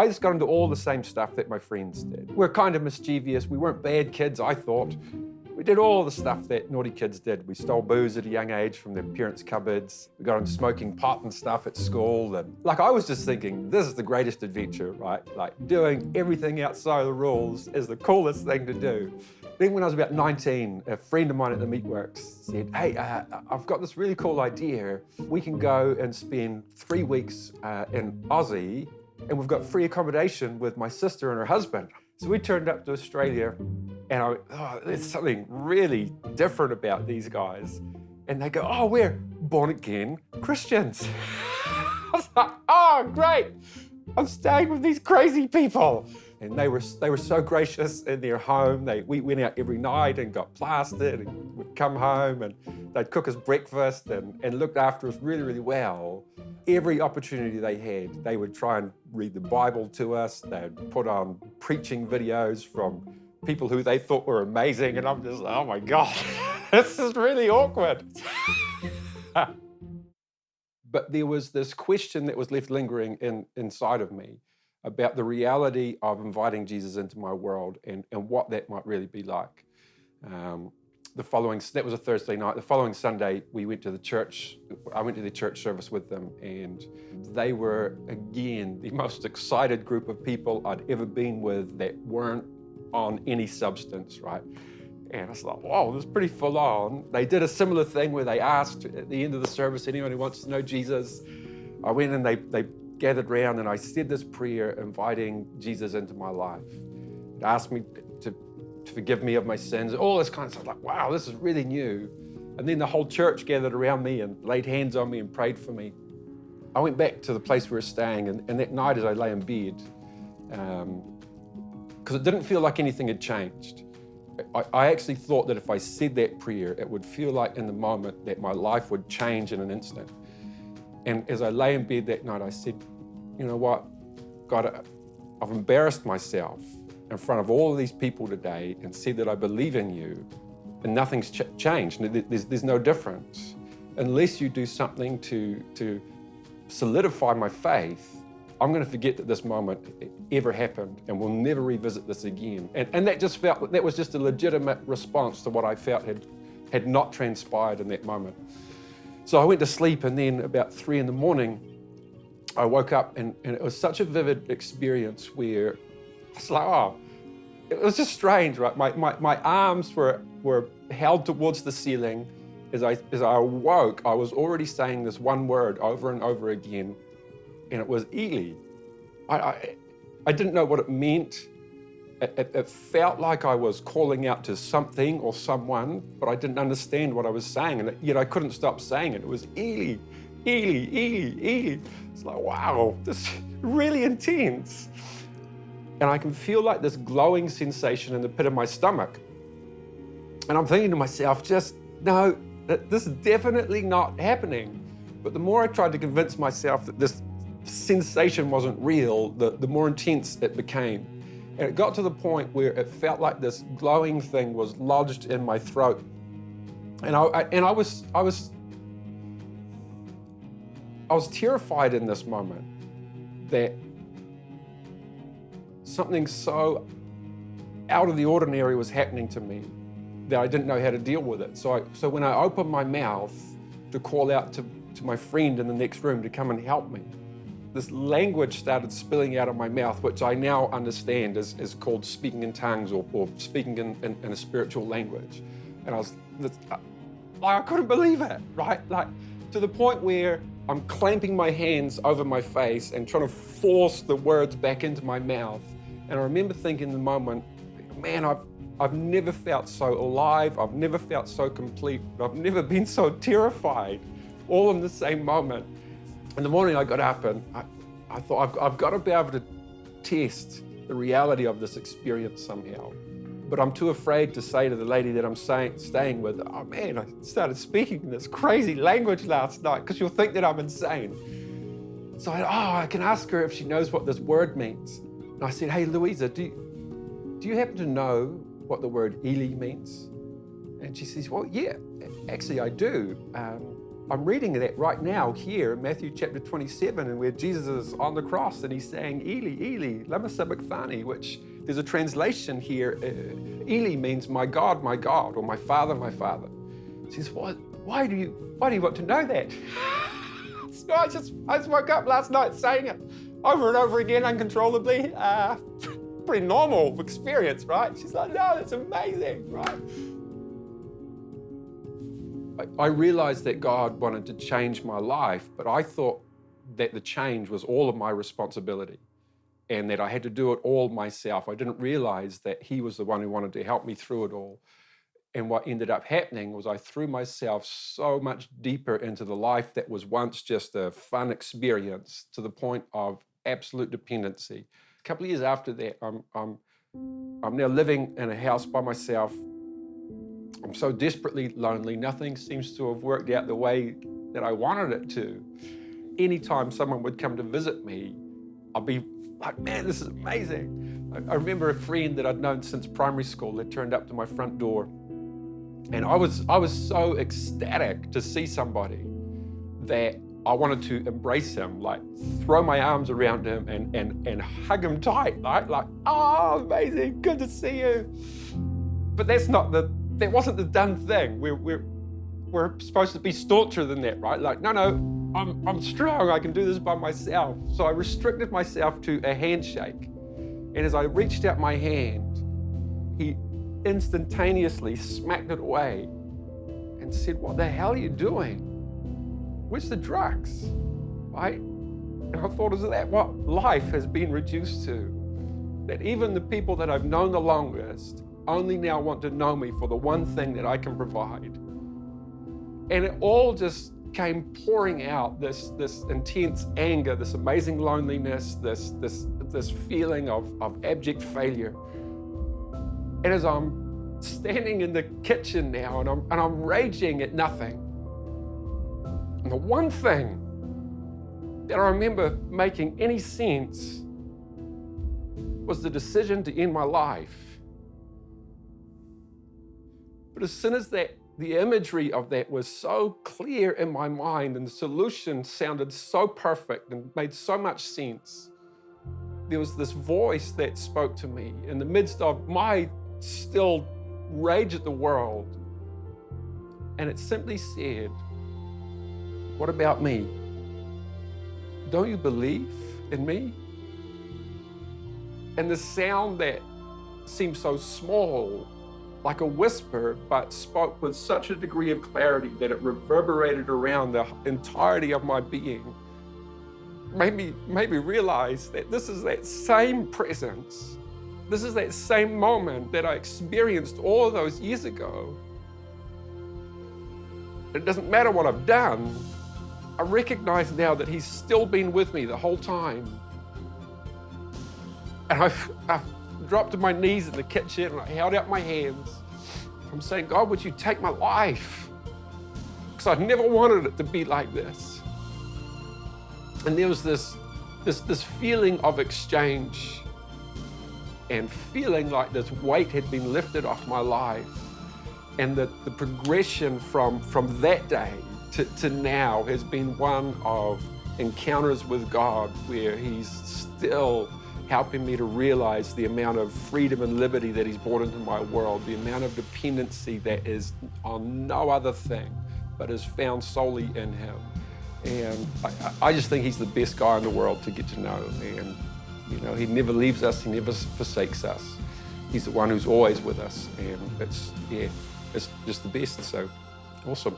I just got into all the same stuff that my friends did. We're kind of mischievous. We weren't bad kids, I thought. We did all the stuff that naughty kids did. We stole booze at a young age from their parents' cupboards. We got into smoking pot and stuff at school. And I was just thinking, this is the greatest adventure, right? Like doing everything outside of the rules is the coolest thing to do. Then when I was about 19, a friend of mine at the Meatworks said, hey, I've got this really cool idea. We can go and spend 3 weeks in Aussie, and we've got free accommodation with my sister and her husband. So we turned up to Australia, and I went, oh, there's something really different about these guys. And they go, oh, we're born-again Christians. I was like, oh, great. I'm staying with these crazy people. And they were so gracious in their home. We went out every night and got plastered and would come home and they'd cook us breakfast and looked after us really, really well. Every opportunity they had, they would try and read the Bible to us. They'd put on preaching videos from people who they thought were amazing. And I'm just like, oh my God, this is really awkward. But there was this question that was left lingering inside of me about the reality of inviting Jesus into my world and what that might really be like. That was a Thursday night. The following Sunday, we went to the church. I went to the church service with them, and they were, again, the most excited group of people I'd ever been with that weren't on any substance, right? And I was like, whoa, this is pretty full on. They did a similar thing where they asked at the end of the service, anyone who wants to know Jesus? I went and they gathered round and I said this prayer inviting Jesus into my life. It asked me to forgive me of my sins, all this kind of stuff. Like, wow, this is really new. And then the whole church gathered around me and laid hands on me and prayed for me. I went back to the place we were staying, and that night as I lay in bed, because it didn't feel like anything had changed. I actually thought that if I said that prayer, it would feel like in the moment that my life would change in an instant. And as I lay in bed that night, I said, you know what, God, I've embarrassed myself in front of all of these people today and said that I believe in you, and nothing's changed. There's no difference. Unless you do something to solidify my faith, I'm going to forget that this moment ever happened, and we'll never revisit this again. And that just felt, that was just a legitimate response to what I felt had not transpired in that moment. So I went to sleep, and then about 3 a.m, I woke up, and it was such a vivid experience where I was like, oh, it was just strange, right? My arms were held towards the ceiling. As I awoke, I was already saying this one word over and over again, and it was Eli. I didn't know what it meant. It felt like I was calling out to something or someone, but I didn't understand what I was saying, and yet I couldn't stop saying it. It was Eli, Eli, Eli, Eli. It's like, wow, this is really intense. And I can feel like this glowing sensation in the pit of my stomach. And I'm thinking to myself, no, this is definitely not happening. But the more I tried to convince myself that this sensation wasn't real, the more intense it became. And it got to the point where it felt like this glowing thing was lodged in my throat. And I was terrified in this moment that something so out of the ordinary was happening to me that I didn't know how to deal with it. So when I opened my mouth to call out to my friend in the next room to come and help me, this language started spilling out of my mouth, which I now understand is called speaking in tongues or speaking in a spiritual language. And I couldn't believe it, right? Like, to the point where I'm clamping my hands over my face and trying to force the words back into my mouth. And I remember thinking in the moment, man, I've never felt so alive. I've never felt so complete. I've never been so terrified, all in the same moment. In the morning I got up and I thought, I've got to be able to test the reality of this experience somehow. But I'm too afraid to say to the lady that I'm staying with, oh man, I started speaking this crazy language last night, because she'll think that I'm insane. So I can ask her if she knows what this word means. And I said, hey, Louisa, do you happen to know what the word Eli means? And she says, well, yeah, actually I do. I'm reading that right now here in Matthew chapter 27, and where Jesus is on the cross and he's saying, Eli, Eli, lama sabachthani, which there's a translation here. Eli means my God, or my Father, my Father. He says, why do you want to know that? So I just woke up last night saying it over and over again uncontrollably. Pretty normal experience, right? She's like, no, that's amazing, right? I realized that God wanted to change my life, but I thought that the change was all of my responsibility and that I had to do it all myself. I didn't realize that He was the one who wanted to help me through it all. And what ended up happening was I threw myself so much deeper into the life that was once just a fun experience to the point of absolute dependency. A couple of years after that, I'm now living in a house by myself. I'm so desperately lonely. Nothing seems to have worked out the way that I wanted it to. Anytime someone would come to visit me, I'd be like, man, this is amazing. I remember a friend that I'd known since primary school that turned up to my front door. And I was so ecstatic to see somebody that I wanted to embrace him, like throw my arms around him and hug him tight, right? Like, oh, amazing, good to see you. But that wasn't the done thing. We're supposed to be stauncher than that, right? Like, no, I'm strong, I can do this by myself. So I restricted myself to a handshake. And as I reached out my hand, he instantaneously smacked it away and said, what the hell are you doing? Where's the drugs? Right? And I thought, is that what life has been reduced to? That even the people that I've known the longest only now want to know me for the one thing that I can provide. And it all just came pouring out, this intense anger, this amazing loneliness, this feeling of abject failure. And as I'm standing in the kitchen now and I'm raging at nothing, and the one thing that I remember making any sense was the decision to end my life. But as soon as the imagery of that was so clear in my mind and the solution sounded so perfect and made so much sense, there was this voice that spoke to me in the midst of my still rage at the world. And it simply said, what about me? Don't you believe in me? And the sound that seemed so small, like a whisper, but spoke with such a degree of clarity that it reverberated around the entirety of my being, made me realize that this is that same presence. This is that same moment that I experienced all of those years ago. It doesn't matter what I've done. I recognize now that He's still been with me the whole time. And I've dropped to my knees in the kitchen and I held out my hands. I'm saying, God, would you take my life? Because I never wanted it to be like this. And there was this feeling of exchange and feeling like this weight had been lifted off my life. And that the progression from that day to now has been one of encounters with God where He's still helping me to realize the amount of freedom and liberty that He's brought into my world, the amount of dependency that is on no other thing, but is found solely in Him. And I just think He's the best guy in the world to get to know. And, you know, He never leaves us, He never forsakes us. He's the one who's always with us. And it's just the best. So awesome.